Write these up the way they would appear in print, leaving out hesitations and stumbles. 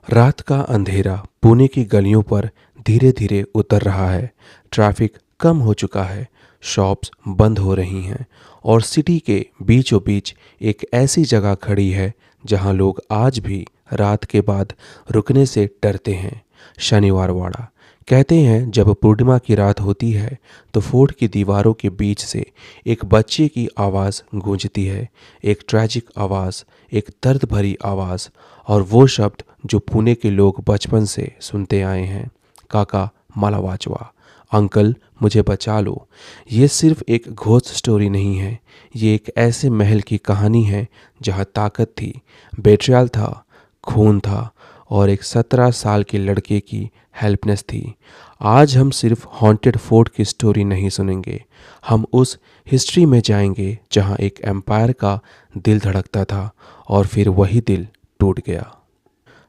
रात का अंधेरा पुणे की गलियों पर धीरे धीरे उतर रहा है। ट्रैफिक कम हो चुका है, शॉप्स बंद हो रही हैं और सिटी के बीचों बीच एक ऐसी जगह खड़ी है जहां लोग आज भी रात के बाद रुकने से डरते हैं। शनिवार वाड़ा। कहते हैं जब पूर्णिमा की रात होती है तो फोर्ट की दीवारों के बीच से एक बच्चे की आवाज़ गूंजती है, एक ट्रैजिक आवाज़, एक दर्द भरी आवाज़, और वो शब्द जो पुणे के लोग बचपन से सुनते आए हैं, काका मालावाचवा, अंकल मुझे बचा लो। ये सिर्फ एक घोस्ट स्टोरी नहीं है, ये एक ऐसे महल की कहानी है जहाँ ताकत थी, बेट्रियल था, खून था और एक 17 साल के लड़के की हेल्पनेस थी। आज हम सिर्फ हॉन्टेड फोर्ट की स्टोरी नहीं सुनेंगे, हम उस हिस्ट्री में जाएंगे जहाँ एक एम्पायर का दिल धड़कता था और फिर वही दिल टूट गया।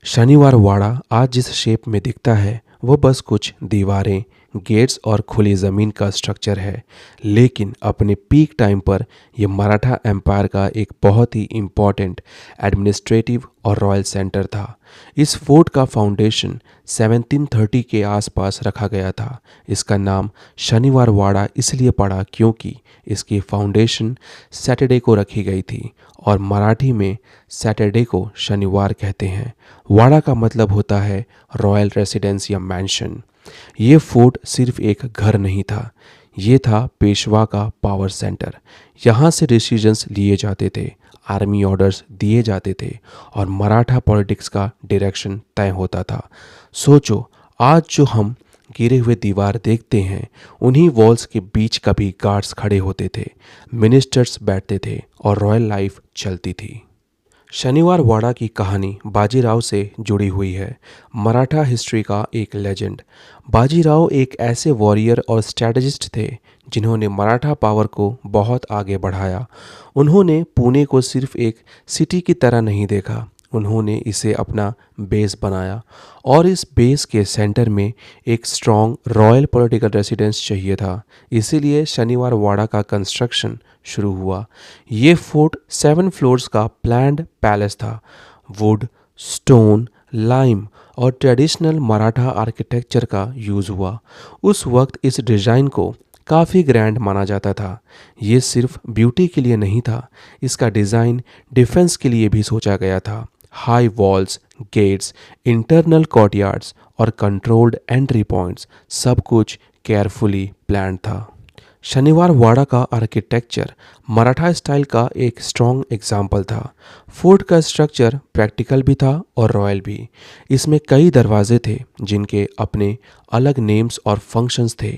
शनिवार वाड़ा आज जिस शेप में दिखता है वो बस कुछ दीवारें, गेट्स और खुली ज़मीन का स्ट्रक्चर है, लेकिन अपने पीक टाइम पर यह मराठा एम्पायर का एक बहुत ही इम्पॉर्टेंट एडमिनिस्ट्रेटिव और रॉयल सेंटर था। इस फोर्ट का फाउंडेशन 1730 के आसपास रखा गया था। इसका नाम शनिवार वाड़ा इसलिए पड़ा क्योंकि इसकी फाउंडेशन सैटरडे को रखी गई थी और मराठी में सैटरडे को शनिवार कहते हैं। वाड़ा का मतलब होता है रॉयल रेसिडेंस या मैंशन। ये फोर्ट सिर्फ एक घर नहीं था, ये था पेशवा का पावर सेंटर। यहाँ से डिसीजंस लिए जाते थे, आर्मी ऑर्डर्स दिए जाते थे और मराठा पॉलिटिक्स का डायरेक्शन तय होता था। सोचो, आज जो हम गिरे हुए दीवार देखते हैं, उन्हीं वॉल्स के बीच कभी गार्ड्स खड़े होते थे, मिनिस्टर्स बैठते थे और रॉयल लाइफ चलती थी। शनिवार वाड़ा की कहानी बाजीराव से जुड़ी हुई है, मराठा हिस्ट्री का एक लेजेंड। बाजीराव एक ऐसे वॉरियर और स्ट्रैटेजिस्ट थे जिन्होंने मराठा पावर को बहुत आगे बढ़ाया। उन्होंने पुणे को सिर्फ एक सिटी की तरह नहीं देखा, उन्होंने इसे अपना बेस बनाया और इस बेस के सेंटर में एक स्ट्रॉन्ग रॉयल पॉलिटिकल रेसिडेंस चाहिए था। इसीलिए शनिवार वाड़ा का कंस्ट्रक्शन शुरू हुआ। ये फोर्ट 7 फ्लोर्स का प्लान्ड पैलेस था। वुड, स्टोन, लाइम और ट्रेडिशनल मराठा आर्किटेक्चर का यूज़ हुआ। उस वक्त इस डिज़ाइन को काफ़ी ग्रैंड माना जाता था। ये सिर्फ ब्यूटी के लिए नहीं था, इसका डिज़ाइन डिफेंस के लिए भी सोचा गया था। High walls, gates, internal courtyards और कंट्रोल्ड एंट्री पॉइंट्स, सब कुछ केयरफुली प्लान था। शनिवार वाड़ा का आर्किटेक्चर मराठा स्टाइल का एक स्ट्रॉन्ग एग्जाम्पल था। फोर्ट का स्ट्रक्चर प्रैक्टिकल भी था और रॉयल भी। इसमें कई दरवाजे थे जिनके अपने अलग नेम्स और फंक्शंस थे।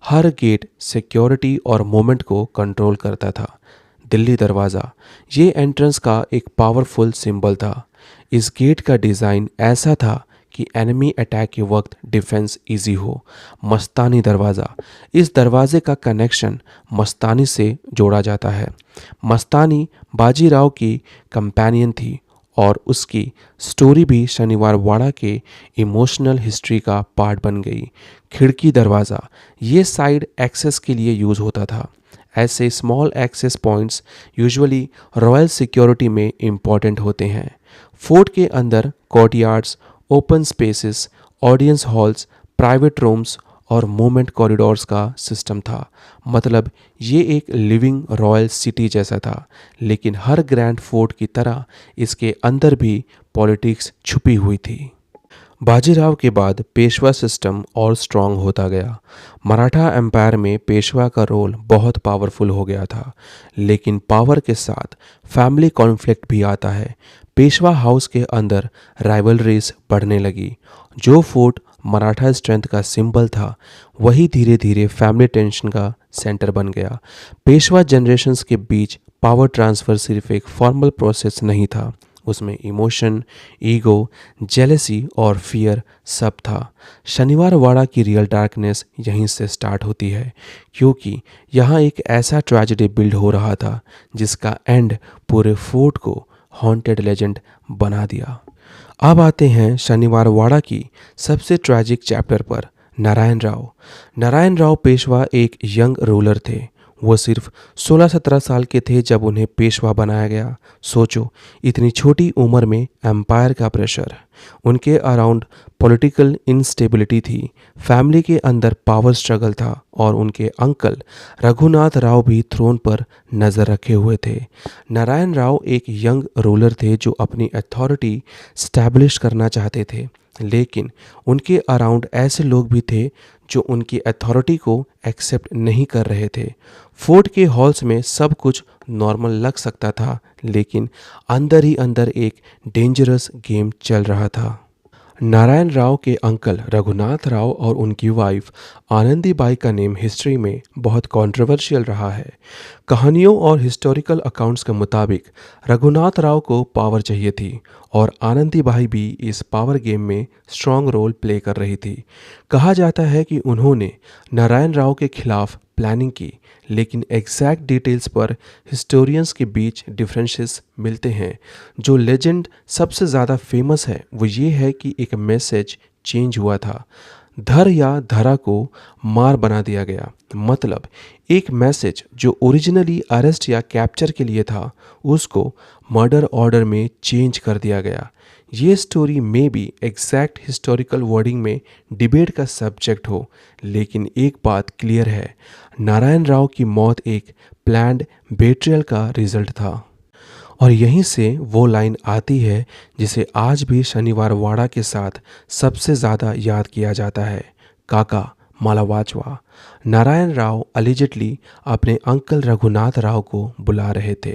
हर गेट सिक्योरिटी और मूवमेंट को कंट्रोल करता था। दिल्ली दरवाज़ा, ये एंट्रेंस का एक पावरफुल सिंबल था। इस गेट का डिज़ाइन ऐसा था कि एनिमी अटैक के वक्त डिफेंस इजी हो। मस्तानी दरवाज़ा, इस दरवाजे का कनेक्शन मस्तानी से जोड़ा जाता है। मस्तानी बाजीराव की कंपेनियन थी और उसकी स्टोरी भी शनिवार वाड़ा के इमोशनल हिस्ट्री का पार्ट बन गई। खिड़की दरवाज़ा, ये साइड एक्सेस के लिए यूज़ होता था। ऐसे small access points usually royal security में इम्पॉर्टेंट होते हैं। फोर्ट के अंदर courtyards, open spaces, audience halls, private rooms और मूवमेंट कॉरिडोर्स का सिस्टम था। मतलब ये एक लिविंग रॉयल सिटी जैसा था। लेकिन हर ग्रैंड फोर्ट की तरह इसके अंदर भी पॉलिटिक्स छुपी हुई थी। बाजीराव के बाद पेशवा सिस्टम और स्ट्रॉन्ग होता गया। मराठा एम्पायर में पेशवा का रोल बहुत पावरफुल हो गया था, लेकिन पावर के साथ फैमिली कॉन्फ्लिक्ट भी आता है। पेशवा हाउस के अंदर राइवलरीज बढ़ने लगी। जो फोर्ट मराठा स्ट्रेंथ का सिंबल था, वही धीरे धीरे फैमिली टेंशन का सेंटर बन गया। पेशवा जनरेशन्स के बीच पावर ट्रांसफ़र सिर्फ एक फॉर्मल प्रोसेस नहीं था, उसमें इमोशन, ईगो, जेलेसी और फियर सब था। शनिवार वाड़ा की रियल डार्कनेस यहीं से स्टार्ट होती है, क्योंकि यहाँ एक ऐसा ट्रेजेडी बिल्ड हो रहा था जिसका एंड पूरे फोर्ट को हॉन्टेड लेजेंड बना दिया। अब आते हैं शनिवार वाड़ा की सबसे ट्रैजिक चैप्टर पर, नारायण राव। नारायण राव पेशवा एक यंग रूलर थे। वो सिर्फ 16-17 साल के थे जब उन्हें पेशवा बनाया गया। सोचो, इतनी छोटी उम्र में एम्पायर का प्रेशर, उनके अराउंड पॉलिटिकल इंस्टेबिलिटी थी, फैमिली के अंदर पावर स्ट्रगल था और उनके अंकल रघुनाथ राव भी थ्रोन पर नज़र रखे हुए थे। नारायण राव एक यंग रूलर थे जो अपनी अथॉरिटी स्टैब्लिश करना चाहते थे, लेकिन उनके अराउंड ऐसे लोग भी थे जो उनकी अथॉरिटी को एक्सेप्ट नहीं कर रहे थे। फोर्ट के हॉल्स में सब कुछ नॉर्मल लग सकता था, लेकिन अंदर ही अंदर एक डेंजरस गेम चल रहा था। नारायण राव के अंकल रघुनाथ राव और उनकी वाइफ आनंदीबाई का नेम हिस्ट्री में बहुत कंट्रोवर्शियल रहा है। कहानियों और हिस्टोरिकल अकाउंट्स के मुताबिक रघुनाथ राव को पावर चाहिए थी और आनंदीबाई भी इस पावर गेम में स्ट्रॉन्ग रोल प्ले कर रही थी। कहा जाता है कि उन्होंने नारायण राव के खिलाफ प्लानिंग की, लेकिन एग्जैक्ट डिटेल्स पर हिस्टोरियंस के बीच डिफरेंसेस मिलते हैं। जो लेजेंड सबसे ज़्यादा फेमस है वो ये है कि एक मैसेज चेंज हुआ था, धर या धरा को मार बना दिया गया। मतलब एक मैसेज जो ओरिजिनली अरेस्ट या कैप्चर के लिए था उसको मर्डर ऑर्डर में चेंज कर दिया गया। ये स्टोरी में भी एग्जैक्ट हिस्टोरिकल वर्डिंग में डिबेट का सब्जेक्ट हो, लेकिन एक बात क्लियर है, नारायण राव की मौत एक प्लान्ड बेट्रियल का रिजल्ट था। और यहीं से वो लाइन आती है जिसे आज भी शनिवार वाड़ा के साथ सबसे ज़्यादा याद किया जाता है, काका मालावाचवा। नारायण राव अलिजिटली अपने अंकल रघुनाथ राव को बुला रहे थे।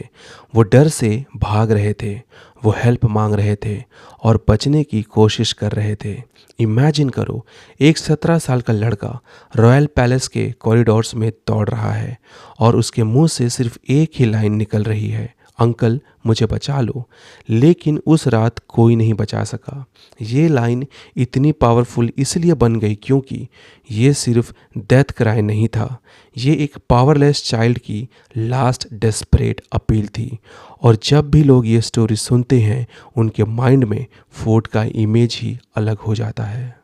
वो डर से भाग रहे थे, वो हेल्प मांग रहे थे और बचने की कोशिश कर रहे थे। इमेजिन करो, एक 17 साल का लड़का रॉयल पैलेस के कॉरिडोर्स में दौड़ रहा है और उसके मुंह से सिर्फ एक ही लाइन निकल रही है, अंकल मुझे बचा लो। लेकिन उस रात कोई नहीं बचा सका। ये लाइन इतनी पावरफुल इसलिए बन गई क्योंकि ये सिर्फ डेथ क्राई नहीं था, ये एक पावरलेस चाइल्ड की लास्ट डेस्परेट अपील थी। और जब भी लोग ये स्टोरी सुनते हैं उनके माइंड में फोर्ट का इमेज ही अलग हो जाता है।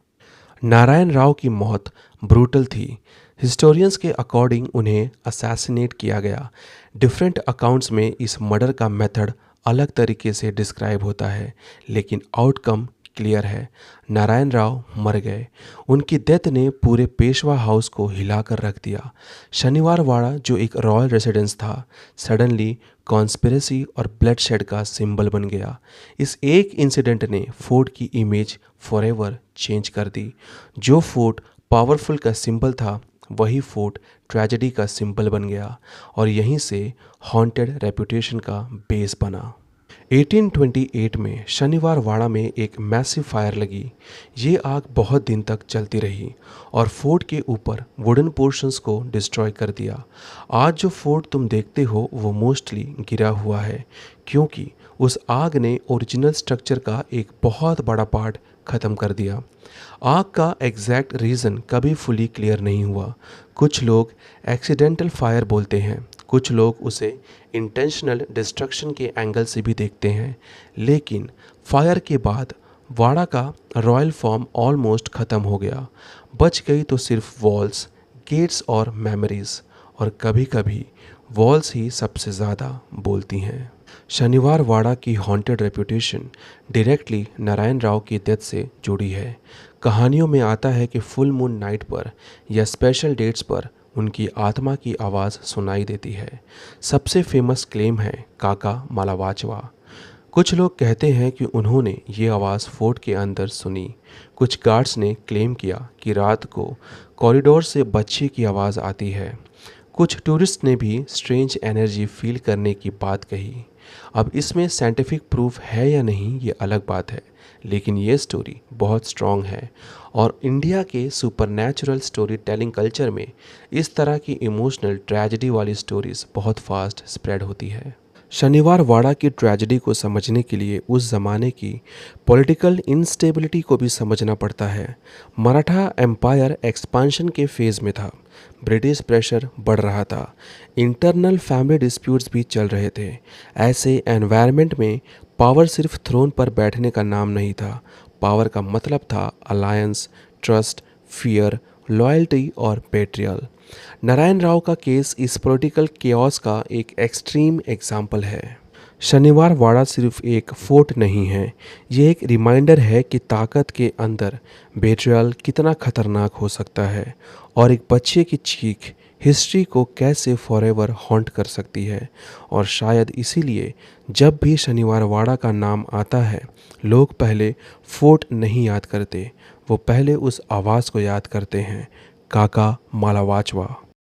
नारायण राव की मौत ब्रूटल थी। हिस्टोरियंस के अकॉर्डिंग उन्हें असैसिनेट किया गया। डिफरेंट अकाउंट्स में इस मर्डर का मेथड अलग तरीके से डिस्क्राइब होता है, लेकिन आउटकम क्लियर है, नारायण राव मर गए। उनकी डेथ ने पूरे पेशवा हाउस को हिलाकर रख दिया। शनिवार वाड़ा जो एक रॉयल रेसिडेंस था सडनली कॉन्स्पिरेसी और ब्लडशेड का सिंबल बन गया। इस एक इंसिडेंट ने फोर्ट की इमेज फॉरएवर चेंज कर दी। जो फोर्ट पावरफुल का सिंबल था वही फोर्ट ट्रेजेडी का सिंबल बन गया और यहीं से हॉन्टेड रेपुटेशन का बेस बना। 1828 में शनिवार वाड़ा में एक मैसिव फायर लगी। ये आग बहुत दिन तक चलती रही और फोर्ट के ऊपर वुडन पोर्शंस को डिस्ट्रॉय कर दिया। आज जो फोर्ट तुम देखते हो वो मोस्टली गिरा हुआ है क्योंकि उस आग ने ओरिजिनल स्ट्रक्चर का एक बहुत बड़ा पार्ट ख़त्म कर दिया। आग का एग्जैक्ट रीज़न कभी फुली क्लियर नहीं हुआ। कुछ लोग एक्सीडेंटल फायर बोलते हैं, कुछ लोग उसे इंटेंशनल डिस्ट्रक्शन के एंगल से भी देखते हैं, लेकिन फायर के बाद वाड़ा का रॉयल फॉर्म ऑलमोस्ट ख़त्म हो गया। बच गई तो सिर्फ वॉल्स, गेट्स और मेमोरीज, और कभी कभी वॉल्स ही सबसे ज़्यादा बोलती हैं। शनिवार वाड़ा की haunted reputation directly Narayan Rao की डेथ से जुड़ी है। कहानियों में आता है कि फुल मून नाइट पर या स्पेशल डेट्स पर उनकी आत्मा की आवाज़ सुनाई देती है। सबसे फेमस क्लेम है काका मालावाचवा। कुछ लोग कहते हैं कि उन्होंने ये आवाज़ फोर्ट के अंदर सुनी। कुछ गार्ड्स ने क्लेम किया कि रात को कॉरिडोर से बच्चे की आवाज़ आती है। कुछ टूरिस्ट ने भी स्ट्रेंज एनर्जी फील करने की बात कही। अब इसमें साइंटिफिक प्रूफ है या नहीं ये अलग बात है, लेकिन ये स्टोरी बहुत स्ट्रॉन्ग है और इंडिया के सुपरनैचुरल स्टोरी टेलिंग कल्चर में इस तरह की इमोशनल ट्रेजेडी वाली स्टोरीज बहुत फास्ट स्प्रेड होती है। शनिवार वाड़ा की ट्रेजेडी को समझने के लिए उस ज़माने की पॉलिटिकल इंस्टेबिलिटी को भी समझना पड़ता है। मराठा एम्पायर एक्सपांशन के फेज़ में था, ब्रिटिश प्रेशर बढ़ रहा था, इंटरनल फैमिली डिस्प्यूट्स भी चल रहे थे। ऐसे एनवायरनमेंट में पावर सिर्फ थ्रोन पर बैठने का नाम नहीं था। पावर का मतलब था अलायंस, ट्रस्ट, फियर लॉयल्टी और बेट्रियल। नारायण राव का केस इस पॉलिटिकल केओस का एक एक्सट्रीम एग्जाम्पल है। शनिवार वाड़ा सिर्फ एक फोर्ट नहीं है, ये एक रिमाइंडर है कि ताकत के अंदर बेट्रियल कितना खतरनाक हो सकता है और एक बच्चे की चीख हिस्ट्री को कैसे फॉरएवर हॉन्ट कर सकती है। और शायद इसीलिए जब भी शनिवार वाड़ा का नाम आता है, लोग पहले फोर्ट नहीं याद करते, वो पहले उस आवाज़ को याद करते हैं, काका मालावाचवा।